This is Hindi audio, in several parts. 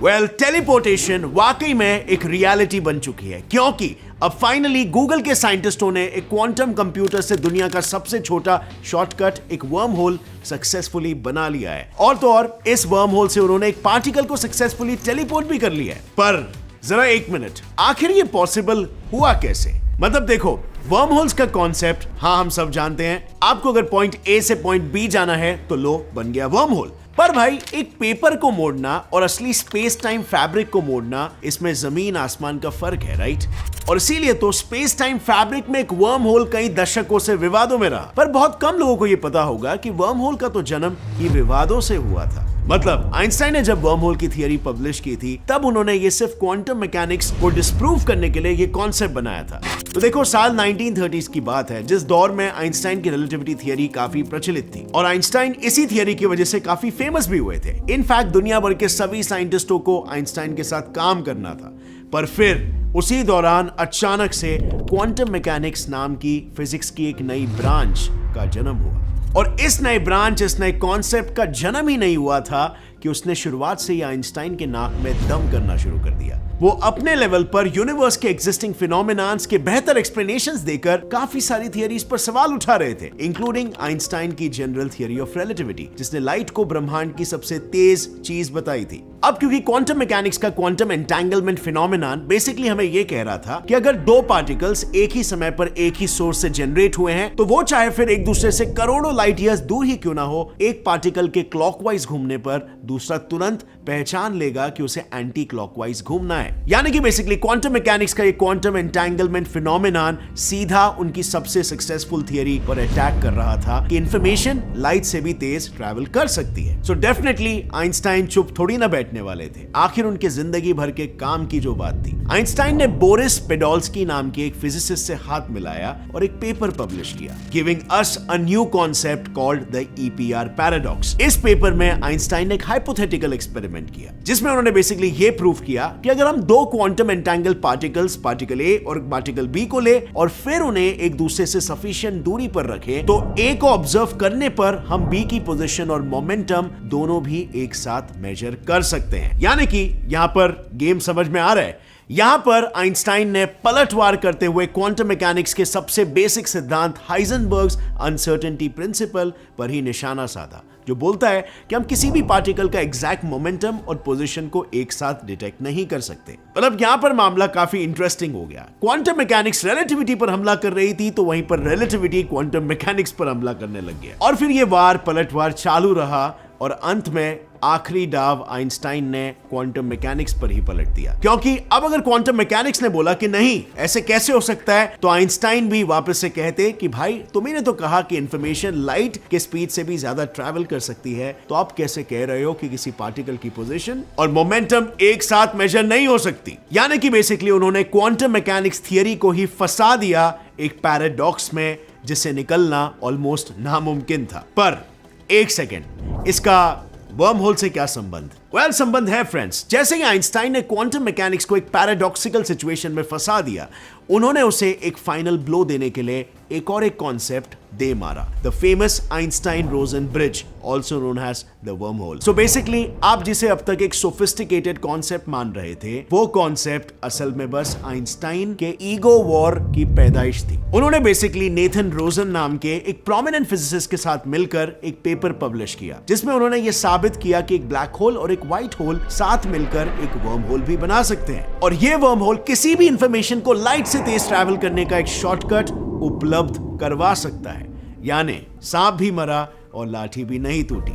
वेल, टेलीपोर्टेशन वाकई में एक रियलिटी बन चुकी है, क्योंकि अब फाइनली गूगल के साइंटिस्टों ने एक क्वांटम कंप्यूटर से दुनिया का सबसे छोटा शॉर्टकट, एक वर्म होल सक्सेसफुली बना लिया है। और तो और इस वर्म होल से उन्होंने एक पार्टिकल को सक्सेसफुली टेलीपोर्ट भी कर लिया है। पर जरा एक मिनट, आखिर ये पॉसिबल हुआ कैसे? मतलब देखो, वर्म होल्स का कॉन्सेप्ट हाँ हम सब जानते हैं। आपको अगर पॉइंट ए से पॉइंट बी जाना है तो लो, बन गया वर्म होल। पर भाई, एक पेपर को मोड़ना और असली स्पेस टाइम फैब्रिक को मोड़ना, इसमें जमीन आसमान का फर्क है, राइट? और इसीलिए तो स्पेस टाइम फैब्रिक में एक वर्म होल कई दशकों से विवादों में रहा। पर बहुत कम लोगों को यह पता होगा कि वर्म होल का तो जन्म ही विवादों से हुआ था। मतलब आइंस्टाइन ने जब वर्म होल की थियरी पब्लिश की थी, तब उन्होंने ये सिर्फ क्वांटम मैकेनिक्स को डिस्प्रूव करने के लिए ये कॉन्सेप्ट बनाया था। तो देखो, साल 1930s की बात है, जिस दौर में आइंस्टाइन की रिलेटिविटी थियरी काफी प्रचलित थी और आइंस्टाइन इसी थियरी की वजह से काफी फेमस भी हुए थे। इनफैक्ट दुनिया भर के सभी साइंटिस्टों को आइंस्टाइन के साथ काम करना था। पर फिर उसी दौरान अचानक से क्वांटम मैकेनिक्स नाम की फिजिक्स की एक नई ब्रांच का जन्म हुआ। और इस नए ब्रांच, इस नए कॉन्सेप्ट का जन्म ही नहीं हुआ था कि उसने शुरुआत से ही आइंस्टाइन के नाक में दम करना शुरू कर दिया। वो अपने लेवल पर यूनिवर्स के एग्जिस्टिंग फिनोमेनन्स के बेहतर एक्सप्लेनेशंस देकर काफी सारी थियरीज पर सवाल उठा रहे थे, इंक्लूडिंग आइंस्टाइन की जनरल थियरी ऑफ रिलेटिविटी, जिसने लाइट को ब्रह्मांड की सबसे तेज चीज बताई थी। अब क्योंकि क्वांटम मैकेनिक्स का क्वांटम एंटेंगलमेंट फिनोमेनन बेसिकली हमें यह कह रहा था कि अगर दो पार्टिकल्स एक ही समय पर एक ही सोर्स से जनरेट हुए हैं, तो वो चाहे फिर एक दूसरे से करोड़ों लाइट ईयर्स दूर ही क्यों ना हो, एक पार्टिकल के क्लॉकवाइज घूमने पर दूसरा तुरंत पहचान लेगा कि उसे एंटी क्लॉकवाइज घूमना है। यानी कि बेसिकली क्वांटम मैकेनिक्स का ये क्वांटम एंटेंगलमेंट फिनोमेनन सीधा उनकी सबसे सक्सेसफुल थियरी पर अटैक कर रहा था कि इंफॉर्मेशन लाइट से भी तेज ट्रैवल कर सकती है। सो डेफिनेटली आइंस्टाइन चुप थोड़ी ना बैठने वाले थे। आखिर उनके जिंदगी भर के काम की जो बात थी, आइंस्टाइन ने बोरिस पेडोल्स्की नाम के एक फिजिसिस्ट से हाथ मिलाया और एक पेपर पब्लिश किया, giving us a new concept called the EPR paradox. इस पेपर में आइंस्टाइन ने एक हाइपोथेटिकल एक्सपेरिमेंट किया, जिसमें उन्होंने बेसिकली ये प्रूव किया कि अगर हम दो quantum entangle particles, particle A और पार्टिकल बी को ले और फिर उन्हें एक दूसरे से सफिशिएंट दूरी पर रखें, तो ए को ऑब्जर्व करने पर हम बी की पोजीशन और मोमेंटम दोनों भी एक साथ मेजर कर सकते हैं। यानी कि यहां पर गेम समझ में आ रहा है। यहां पर आइंस्टाइन ने पलटवार करते हुए क्वांटम मैकेनिक्स के सबसे बेसिक सिद्धांत हाइजेनबर्ग्स अनसर्टेनिटी प्रिंसिपल पर ही निशाना साधा, जो बोलता है कि हम किसी भी पार्टिकल का एग्जैक्ट मोमेंटम और पोजीशन को एक साथ डिटेक्ट नहीं कर सकते। मतलब यहां पर मामला काफी इंटरेस्टिंग हो गया। क्वांटम मैकेनिक्स रिलेटिविटी पर हमला कर रही थी, तो वहीं पर रिलेटिविटी क्वांटम मैकेनिक्स पर हमला करने लग गया। और फिर ये वार पलटवार चालू रहा और अंत में आखिरी दाव आइंस्टाइन ने क्वांटम मैकेनिक्स पर ही पलट दिया, क्योंकि अब अगर क्वांटम मैकेनिक्स ने बोला कि नहीं, ऐसे कैसे हो सकता है, तो आइंस्टाइन भी वापस से कहते कि भाई, तुम्ही तो कहा कि इंफॉर्मेशन लाइट के स्पीड से भी ज्यादा ट्रैवल कर सकती है, तो आप कैसे कह रहे हो कि किसी पार्टिकल की पोजीशन और मोमेंटम एक साथ मेजर नहीं हो सकती? यानी कि बेसिकली उन्होंने क्वांटम मैकेनिक्स थियरी को ही फंसा दिया एक पैराडॉक्स में, जिससे निकलना ऑलमोस्ट नामुमकिन था। पर एक सेकेंड, इसका वर्म होल से क्या संबंध? वेल, संबंध है फ्रेंड्स। जैसे ही आइंस्टाइन ने क्वांटम मैकेनिक्स को एक पैराडॉक्सिकल सिचुएशन में फंसा दिया, उन्होंने उसे एक फाइनल ब्लो देने के लिए एक और एक कॉन्सेप्ट दे मारा, the famous Einstein Rosen bridge, also known as the wormhole. So basically आप जिसे अब तक एक सोफिस्टिकेटेड कॉन्सेप्ट मान रहे थे, वो कॉन्सेप्ट असल में बस आइंस्टाइन के ईगो वॉर की पैदाइश थी। उन्होंने बेसिकली नेथन रोजन नाम के एक प्रोमिनेंट फिजिसिस्ट के साथ मिलकर एक पेपर पब्लिश किया, जिसमें उन्होंने ये साबित किया कि एक ब्लैक होल और एक व्हाइट होल साथ मिलकर एक वर्म होल भी बना सकते हैं, और ये वर्म होल किसी भी इंफॉर्मेशन को लाइट से तेज ट्रैवल करने का एक शॉर्टकट उपलब्ध करवा सकता है। यानी सांप भी मरा और लाठी भी नहीं टूटी,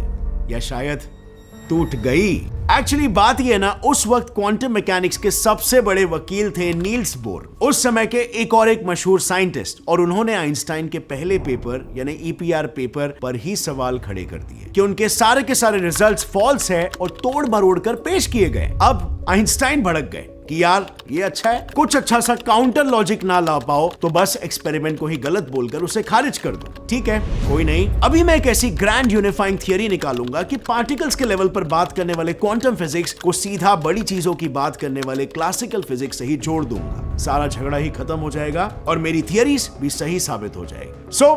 या शायद टूट गई। एक्चुअली बात यह है ना, उस वक्त क्वांटम मैकेनिक्स के सबसे बड़े वकील थे नील्स बोर, उस समय के एक और एक मशहूर साइंटिस्ट, और उन्होंने आइंस्टाइन के पहले पेपर यानी ईपीआर पेपर पर ही सवाल खड़े कर दिए कि उनके सारे के सारे रिजल्ट्स फॉल्स है और तोड़ मरोड़ कर पेश किए गए। अब आइंस्टाइन भड़क गए कि यार ये अच्छा है, कुछ अच्छा सा काउंटर लॉजिक ना ला पाओ तो बस एक्सपेरिमेंट को ही गलत बोलकर उसे खारिज कर दो। ठीक है, कोई नहीं, अभी मैं एक ऐसी ग्रैंड यूनिफाइंग थियरी निकालूंगा कि पार्टिकल्स के लेवल पर बात करने वाले क्वांटम फिजिक्स को सीधा बड़ी चीजों की बात करने वाले क्लासिकल फिजिक्स से ही जोड़ दूंगा। सारा झगड़ा ही खत्म हो जाएगा और मेरी थियरीज भी सही साबित हो जाएगी। सो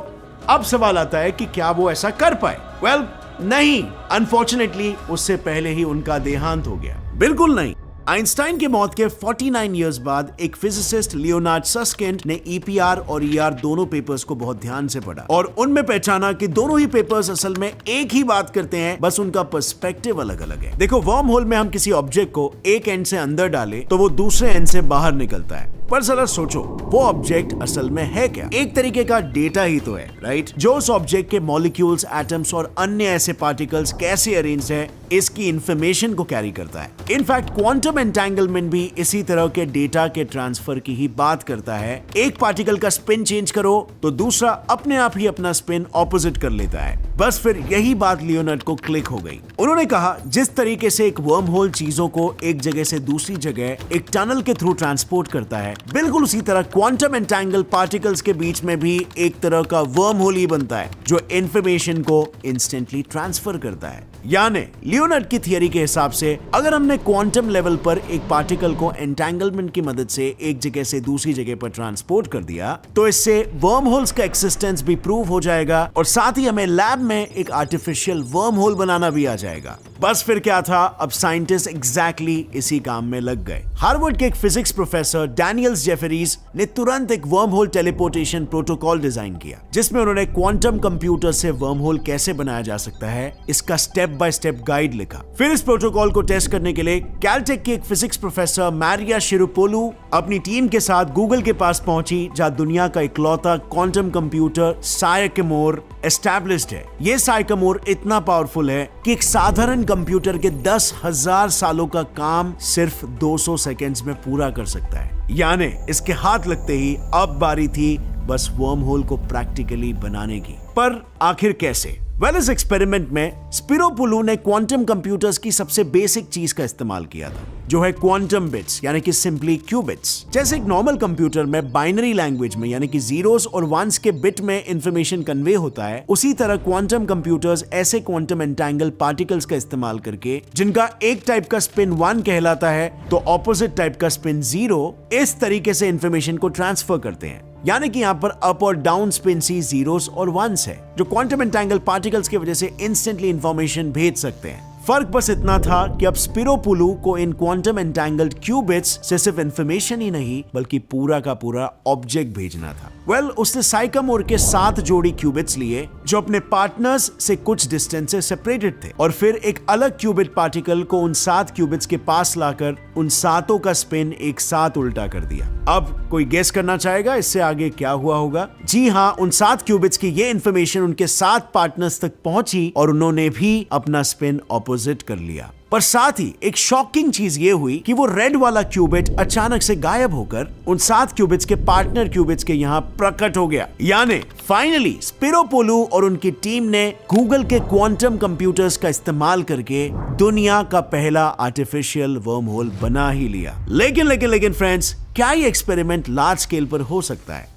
अब सवाल आता है कि क्या वो ऐसा कर पाए? वेल, नहीं, अनफॉर्चुनेटली उससे पहले ही उनका देहांत हो गया। बिल्कुल नहीं। आइंस्टाइन की मौत के 49 इयर्स बाद एक फिजिसिस्ट लियोनार्ड सस्किंड ने ईपीआर और ईआर दोनों पेपर्स को बहुत ध्यान से पढ़ा और उनमें पहचाना कि दोनों ही पेपर्स असल में एक ही बात करते हैं, बस उनका पर्सपेक्टिव अलग अलग है। देखो, वर्म होल में हम किसी ऑब्जेक्ट को एक एंड से अंदर डालें तो वो दूसरे एंड से बाहर निकलता है, पर जरा सोचो वो ऑब्जेक्ट असल में है क्या? एक तरीके का डेटा ही तो है, राइट? जो उस ऑब्जेक्ट के मॉलिक्यूल्स, एटम्स और अन्य ऐसे पार्टिकल्स कैसे अरेंज है, इसकी इंफॉर्मेशन को कैरी करता है। इनफैक्ट क्वांटम एंटेंगलमेंट भी इसी तरह के डेटा के ट्रांसफर की ही बात करता है। एक पार्टिकल का स्पिन चेंज करो तो दूसरा अपने आप ही अपना स्पिन ऑपोजिट कर लेता है। बस फिर यही बात लियोनार्ड को क्लिक हो गई। उन्होंने कहा, जिस तरीके से एक वर्म होल चीजों को एक जगह से दूसरी जगह एक टनल के थ्रू ट्रांसपोर्ट करता है, बिल्कुल उसी तरह क्वांटम एंटेंगल पार्टिकल्स के बीच में भी एक तरह का वर्म होल ही बनता है जो इंफॉर्मेशन को इंस्टेंटली ट्रांसफर करता है। यानी लियोनार्ड की थियरी के हिसाब से अगर हमने क्वांटम लेवल पर एक पार्टिकल को एंटेंगलमेंट की मदद से एक जगह से दूसरी जगह पर ट्रांसपोर्ट कर दिया तो इससे वर्म होल्स का एक्सिस्टेंस भी प्रूव हो जाएगा और साथ ही हमें लैब में एक आर्टिफिशियल वर्म होल बनाना भी आ जाएगा। बस फिर क्या था, अब साइंटिस्ट एग्जैक्टली इसी काम में लग गए। हार्वर्ड के एक फिजिक्स प्रोफेसर डैनियल्स जेफरीज ने तुरंत एक worm hole teleportation protocol design किया, जिसमें उन्होंने क्वांटम कंप्यूटर से वर्म होल कैसे बनाया जा सकता है इसका स्टेप बाय स्टेप गाइड लिखा। फिर इस प्रोटोकॉल को टेस्ट करने के लिए कैलटेक की एक फिजिक्स प्रोफेसर मारिया शिरुपोलू अपनी टीम के साथ गूगल के पास पहुंची, जहां दुनिया का इकलौता क्वांटम कंप्यूटर साइकोमोर एस्टैब्लिश्ड है। ये साइकोमोर इतना पावरफुल है कि एक साधारण कंप्यूटर के 10,000 सालों का काम सिर्फ 200 सेकेंड्स में पूरा कर सकता है। यानी इसके हाथ लगते ही अब बारी थी बस वर्म होल को प्रैक्टिकली बनाने की। पर आखिर कैसे? इस एक्सपेरिमेंट में स्पिरोपुलू ने क्वांटम कंप्यूटर्स की सबसे बेसिक चीज का इस्तेमाल किया था, जो है क्वांटम बिट्स, यानी कि सिंपली क्यूबिट्स। जैसे एक नॉर्मल कंप्यूटर में बाइनरी लैंग्वेज में यानी कि जीरोस और वंस के बिट में इंफॉर्मेशन कन्वे होता है, उसी तरह क्वांटम कंप्यूटर्स ऐसे क्वांटम एंटेंगल पार्टिकल्स का इस्तेमाल करके जिनका एक टाइप का स्पिन 1 कहलाता है तो ऑपोजिट टाइप का स्पिन 0, इस तरीके से इंफॉर्मेशन को ट्रांसफर करते हैं। यानी कि यहां पर अप और डाउन स्पिन सी जीरोस और वंस है, जो क्वांटम एंटेंगल पार्टिकल्स की वजह से इंस्टेंटली इंफॉर्मेशन भेज सकते हैं। फर्क बस इतना था कि अब स्पिरोपुलू को इन क्वांटम एंटेंगल्ड क्यूबिट्स से सिर्फ इंफॉर्मेशन ही नहीं बल्कि पूरा का पूरा ऑब्जेक्ट भेजना था। उसने साइकोमोर के 7 जोड़ी क्यूबिट्स लिए जो अपने पार्टनर्स से कुछ डिस्टेंस से सेपरेटेड थे, और फिर एक अलग क्यूबिट पार्टिकल को उन 7 क्यूबिट्स के पास लाकर उन सातों का स्पिन एक साथ उल्टा कर दिया। अब कोई गेस करना चाहेगा इससे आगे क्या हुआ होगा? जी हाँ, उन 7 क्यूबिट्स की ये इंफॉर्मेशन उनके 7 पार्टनर्स तक पहुंची और उन्होंने भी अपना स्पिन ऑपोजिट कर लिया। पर साथ ही एक शॉकिंग चीज ये हुई कि वो रेड वाला क्यूबिट अचानक से गायब होकर उन 7 क्यूबिट्स के पार्टनर क्यूबिट्स के यहाँ प्रकट हो गया। यानी फाइनली स्पिरोपोलू और उनकी टीम ने गूगल के क्वांटम कंप्यूटर्स का इस्तेमाल करके दुनिया का पहला आर्टिफिशियल वर्म होल बना ही लिया। लेकिन फ्रेंड्स, क्या ये एक्सपेरिमेंट लार्ज स्केल पर हो सकता है?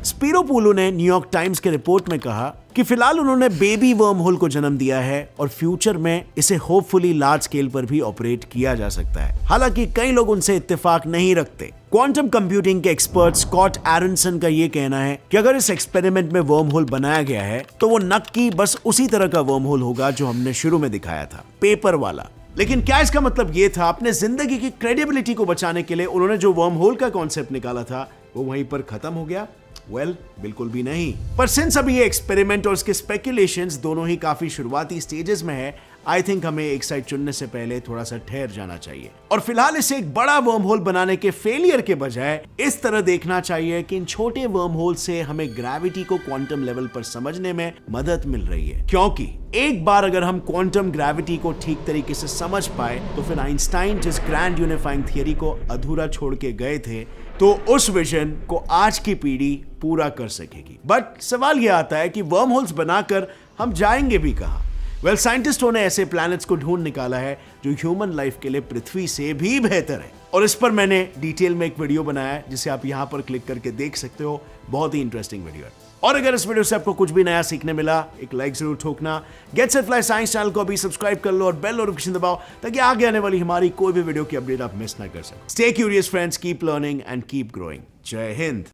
स्पिरोपोलू ने न्यूयॉर्क टाइम्स के रिपोर्ट में कहा कि फिलहाल उन्होंने बेबी वर्म होल को जन्म दिया है और फ्यूचर में इसे होपफुली लार्ज स्केल पर भी ऑपरेट किया जा सकता है। हालांकि कई लोग उनसे इत्तेफाक नहीं रखते। क्वांटम कंप्यूटिंग के एक्सपर्ट स्कॉट एरनसन का यह कहना है कि अगर इस एक्सपेरिमेंट में वर्म होल बनाया गया है तो वो नक्की बस उसी तरह का वर्म होल होगा जो हमने शुरू में दिखाया था, पेपर वाला। लेकिन क्या इसका मतलब ये था अपने जिंदगी की क्रेडिबिलिटी को बचाने के लिए उन्होंने जो वर्म होल का कॉन्सेप्ट निकाला था वो वहीं पर खत्म हो गया? बिल्कुल भी नहीं। पर सिंस अभी ये एक्सपेरिमेंट और इसके स्पेकुलेशंस दोनों ही काफी शुरुआती स्टेजेस में है, आई थिंक हमें एक साइड चुनने से पहले थोड़ा सा ठहर जाना चाहिए और फिलहाल इसे एक बड़ा वर्म होल बनाने के फेलियर के बजाय इस तरह देखना चाहिए कि इन छोटे वर्म होल से हमें ग्रेविटी को क्वांटम लेवल पर समझने में मदद मिल रही है। क्योंकि एक बार अगर हम क्वांटम ग्रेविटी को ठीक तरीके से समझ पाए तो फिर आइंस्टाइन जिस ग्रैंड यूनिफाइंग थियरी को अधूरा छोड़ के गए थे तो उस विजन को आज की पीढ़ी पूरा कर सकेगी। बट सवाल यह आता है कि वर्म होल्स बनाकर हम जाएंगे भी कहां? साइंटिस्टों ने ऐसे प्लैनेट्स को ढूंढ निकाला है जो ह्यूमन लाइफ के लिए पृथ्वी से भी बेहतर है, और इस पर मैंने डिटेल में एक वीडियो बनाया है जिसे आप यहां पर क्लिक करके देख सकते हो। बहुत ही इंटरेस्टिंग वीडियो है। और अगर इस वीडियो से आपको कुछ भी नया सीखने मिला, एक लाइक जरूर ठोकना। Get set fly science channel को अभी सब्सक्राइब कर लो और बेल नोटिफिकेशन दबाओ ताकि आगे आने वाली हमारी कोई भी वीडियो की अपडेट आप मिस ना कर सकें। Stay curious friends, keep learning and keep growing. जय हिंद।